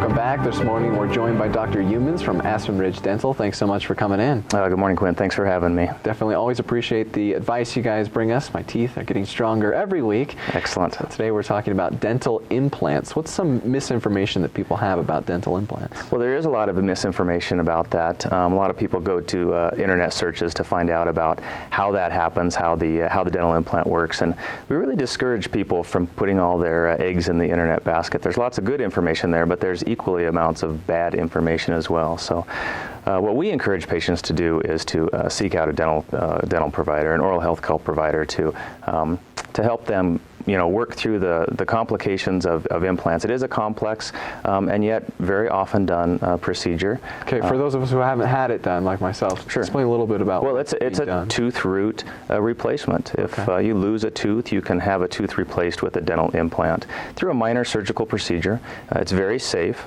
Welcome back. This morning we're joined by Dr. Youmans from Aspen Ridge Dental. Thanks so much for coming in. Good morning, Quinn. Thanks for having me. Definitely always appreciate the advice you guys bring us. My teeth are getting stronger every week. Excellent. So today we're talking about dental implants. What's some misinformation that people have about dental implants? Well, there is a lot of misinformation about that. A lot of people go to internet searches to find out about how that happens, how the dental implant works, and we really discourage people from putting all their eggs in the internet basket. There's lots of good information there, but there's equally amounts of bad information as well. So what we encourage patients to do is to seek out a dental provider, an oral health care provider, to help them work through the complications of implants. It is a complex and yet very often done procedure. Okay, for those of us who haven't had it done, like myself, sure. Explain a little bit about it's a tooth root replacement. If you lose a tooth, you can have a tooth replaced with a dental implant through a minor surgical procedure. It's very safe.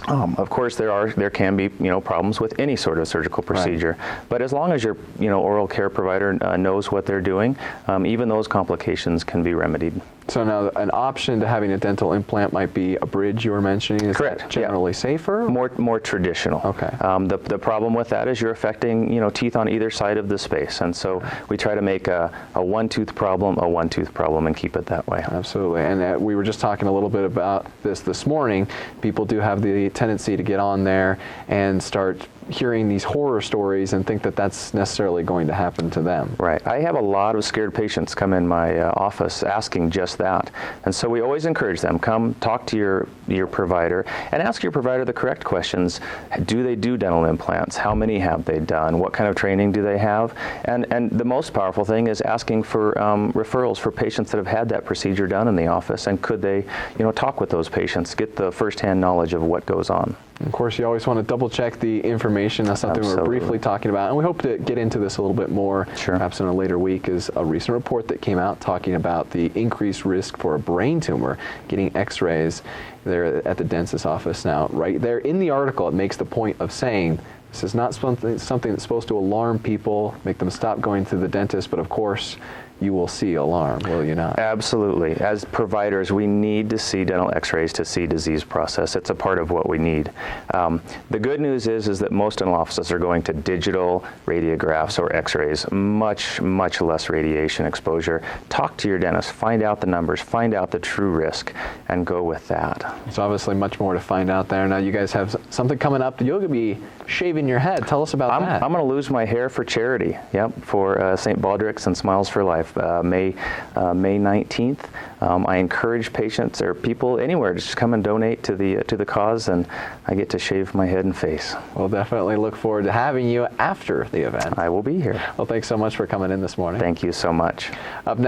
Of course, there can be problems with any sort of surgical procedure, right. But as long as your oral care provider knows what they're doing, even those complications can be remedied. So now, an option to having a dental implant might be a bridge you were mentioning. Is correct. That generally safer? More traditional. Okay. The problem with that is you're affecting teeth on either side of the space, and so we try to make a one-tooth problem a one-tooth problem and keep it that way. Absolutely. And we were just talking a little bit about this morning. People do have the tendency to get on there and start hearing these horror stories and think that that's necessarily going to happen to them. Right. I have a lot of scared patients come in my office asking just that. And so we always encourage them, come talk to your provider and ask your provider the correct questions. Do they do dental implants? How many have they done? What kind of training do they have? And the most powerful thing is asking for referrals for patients that have had that procedure done in the office, and could they talk with those patients, get the firsthand knowledge of what goes on. Of course, you always want to double check the information. That's something Absolutely. We're briefly talking about, and we hope to get into this a little bit more, sure. Perhaps in a later week. Is a recent report that came out talking about the increased risk for a brain tumor getting x-rays there at the dentist's office. Now, right there in the article, it makes the point of saying this is not something that's supposed to alarm people, make them stop going to the dentist, but of course, you will see alarm, will you not? Absolutely. As providers, we need to see dental x-rays to see disease process. It's a part of what we need. The good news is that most dental offices are going to digital radiographs or x-rays, much less radiation exposure. Talk to your dentist, find out the numbers, find out the true risk, and go with that. There's obviously much more to find out there. Now you guys have something coming up. You're going to be shaving your head. Tell us about that. I'm going to lose my hair for charity, for St. Baldrick's and Smiles for Life. May 19th. I encourage patients or people anywhere to just come and donate to the cause, and I get to shave my head and face. We'll definitely look forward to having you after the event. I will be here. Well, thanks so much for coming in this morning. Thank you so much. Up next.